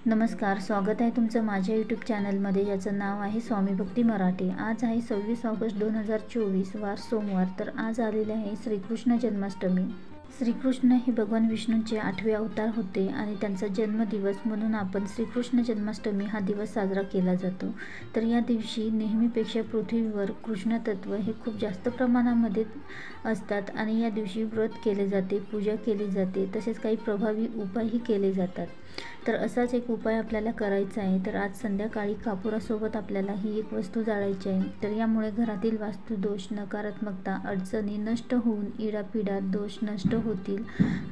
नमस्कार, स्वागत आहे तुमचं माझ्या यूट्यूब चॅनलमध्ये, ज्याचं नाव आहे स्वामी भक्ती मराठी। आज आहे 26 ऑगस्ट 2024, वार सोमवार। तर आज आलेले आहे श्रीकृष्ण जन्माष्टमी। श्रीकृष्ण हे भगवान विष्णूंचे 8वे अवतार होते आणि त्यांचा जन्मदिवस म्हणून आपण श्रीकृष्ण जन्माष्टमी हा दिवस साजरा केला जातो। तर या दिवशी नेहमीपेक्षा पृथ्वीवर कृष्ण तत्व हे खूप जास्त प्रमाणामध्ये असतात आणि या दिवशी व्रत केले जाते, पूजा केली जाते, तसेच काही प्रभावी उपायही केले जातात। तर असाच एक उपाय आपल्याला करायचा आहे। तर आज संध्याकाळी कापुरासोबत आपल्याला ही एक वस्तू जाळायची आहे। तर यामुळे घरातील वास्तुदोष, नकारात्मकता, अडचणी नष्ट होऊन इडापिडा दोष नष्ट होतील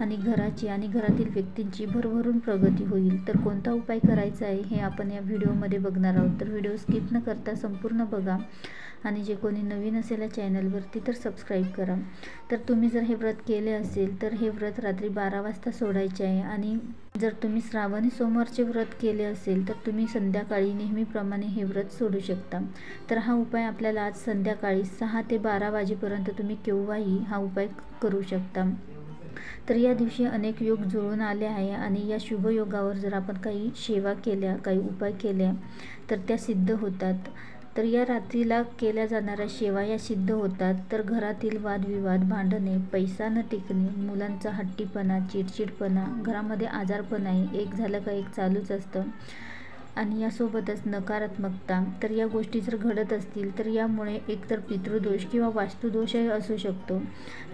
आणि घराची आणि घरातील व्यक्तींची भरभरून प्रगती होईल। तर कोणता उपाय करायचा आहे हे आपण या व्हिडिओमध्ये बघणार आहोत। तर व्हिडिओ स्किप न करता संपूर्ण बघा आणि जे कोणी नवीन असेल या चॅनलवरती तर सबस्क्राईब करा। तर तुम्ही जर हे व्रत केले असेल तर हे व्रत रात्री 12 वाजता सोडायचे आहे आणि जर तुम्ही श्रावणी सोमवारचे व्रत केले असेल तर तुम्ही संध्याकाळी नेहमीप्रमाणे हे व्रत सोडू शकता। तर हा उपाय आपल्याला आज संध्याकाळी 6 ते 12 वाजेपर्यंत तुम्ही केव्हाही हा उपाय करू शकता। तर या दिवशी अनेक योग जुळून आले आहे आणि या शुभ योगावर जर आपण काही सेवा केल्या, काही उपाय केल्या तर त्या सिद्ध होतात। तर या रात्रीला केल्या जाणाऱ्या सेवा या सिद्ध होतात। तर घरातील वादविवाद, भांडणे, पैसा न टिकणे, मुलांचा हट्टीपणा, चिडचिडपणा, घरामध्ये आजारपण आहे, एक झालं का एक चालूच असतं आणि यासोबतच नकारात्मकता, तर या गोष्टी जर घडत असतील तर यामुळे एकतर पितृदोष किंवा वास्तुदोषही असू शकतो।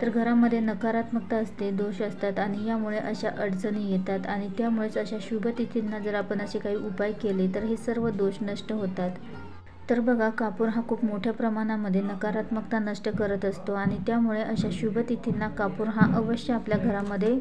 तर घरामध्ये नकारात्मकता असते, दोष असतात आणि यामुळे अशा अडचणी येतात आणि त्यामुळेच अशा शुभ तिथींना जर आपण असे काही उपाय केले तर हे सर्व दोष नष्ट होतात। तर बघा, कापूर हा खूप मोठ्या प्रमाणामध्ये नकारात्मकता नष्ट करत असतो आणि त्यामुळे अशा शुभ तिथींना कापूर हा अवश्य आपल्या घरामध्ये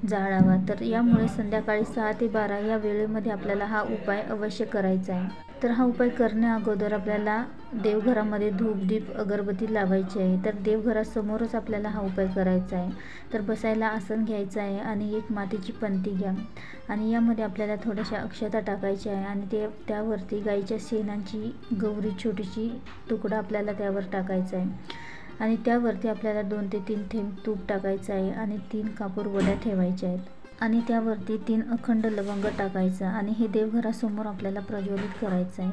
जाळावा। तर यामुळे संध्याकाळी 6 ते 12 या वेळेमध्ये आपल्याला हा उपाय अवश्य करायचा आहे। तर हा उपाय करण्या अगोदर आपल्याला देवघरामध्ये धूप, दीप, अगरबत्ती लावायची आहे। तर देवघरासमोरच आपल्याला हा उपाय करायचा आहे। तर बसायला आसन घ्यायचं आहे आणि एक मातीची पंती घ्या आणि यामध्ये आपल्याला थोड्याशा अक्षता टाकायच्या आहे आणि त्यावरती गाईच्या शेणाची गौरी छोटीशी तुकडा आपल्याला त्यावर टाकायचा आहे आणि त्यावरती आपल्याला 2 ते 3 थेंब तूप टाकायचं आहे आणि 3 कापूर वड्या ठेवायच्या आहेत आणि त्यावरती 3 अखंड लवंग टाकायचं आणि हे देवघरासमोर आपल्याला प्रज्वलित करायचं आहे।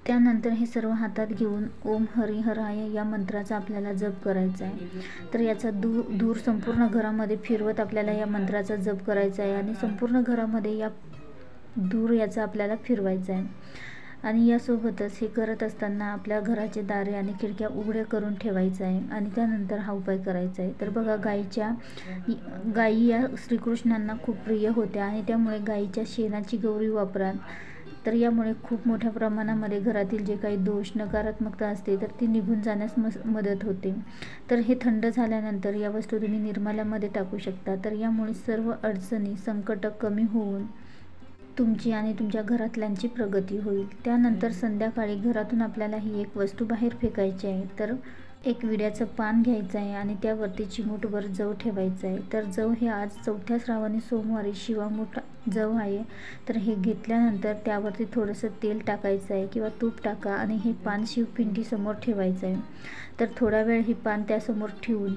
त्यानंतर हे सर्व हातात घेऊन ओम हरिहराय या मंत्राचा आपल्याला जप करायचा आहे। तर याचा धूर संपूर्ण घरामध्ये फिरवत आपल्याला या मंत्राचा जप करायचा आहे आणि संपूर्ण घरामध्ये या धूर याचा आपल्याला फिरवायचा आहे आणि यासोबतच हे करत असताना आपल्या घराचे दारे आणि खिडक्या उघड्या करून ठेवायचं आहे आणि त्यानंतर हा उपाय करायचा आहे। तर बघा, गायी या श्रीकृष्णांना खूप प्रिय होत्या आणि त्यामुळे गायीच्या शेणाची गौरी वापरा। तर यामुळे खूप मोठ्या प्रमाणामध्ये घरातील जे काही दोष, नकारात्मकता असते तर ती निघून जाण्यास मदत होते। तर हे थंड झाल्यानंतर या वस्तू तुम्ही निर्माल्यामध्ये टाकू शकता। तर यामुळे सर्व अडचणी, संकट कमी होऊन तुमची आणि तुमच्या घरातल्यांची प्रगती होईल। त्यानंतर संध्याकाळी घरातून आपल्याला ही एक वस्तू बाहेर फेकायची आहे। तर एक विड्याचं पान घ्यायचं आहे आणि त्यावरती चिमूटभर जव ठेवायचं आहे। तर जव हे आज 4थ्या श्रावणी सोमवारी शिवामूठ जव आहे। तर हे घेतल्यानंतर त्यावरती थोडंसं तेल टाकायचं आहे किंवा तूप टाका आणि हे पान शिवपिंडीसमोर ठेवायचं आहे। तर थोडा वेळ हे पान त्यासमोर ठेवून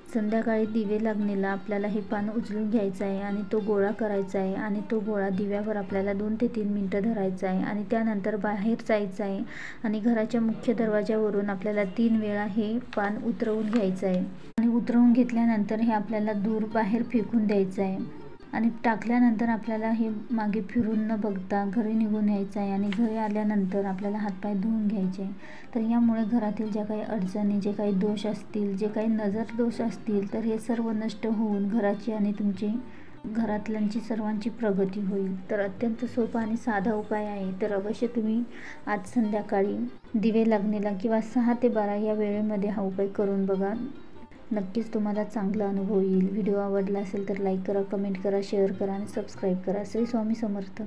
संध्याकाळी दिवे लागणीला आपल्याला हे पान उचलून घ्यायचं आहे आणि तो गोळा करायचा आहे आणि तो गोळा दिव्यावर आपल्याला 2 ते 3 मिनटं धरायचा आहे आणि त्यानंतर बाहेर जायचं आहे आणि घराच्या मुख्य दरवाजावरून आपल्याला 3 वेळा हे पान उतरवून घ्यायचं आहे आणि उतरवून घेतल्यानंतर हे आपल्याला दूर बाहेर फेकून द्यायचं आहे आणि टाकल्यानंतर आपल्याला हे मागे फिरून न बघता घरी निघून यायचं आहे आणि घरी आल्यानंतर आपल्याला हातपाय धुवून घ्यायचे आहे। तर यामुळे घरातील ज्या काही अडचणी, जे काही दोष असतील, जे काही नजर दोष असतील तर हे सर्व नष्ट होऊन घराची आणि तुमची घरातल्यांची सर्वांची प्रगती होईल। तर अत्यंत सोपा आणि साधा उपाय आहे। तर अवश्य तुम्ही आज संध्याकाळी दिवे लागणीला किंवा 6 ते 12 या वेळेमध्ये हा उपाय करून बघा। नक्कीच तुम्हाला चांगला अनुभव येईल। व्हिडिओ आवडला असेल तर लाईक करा, कमेंट करा, शेअर करा आणि सबस्क्राईब करा। श्री स्वामी समर्थ।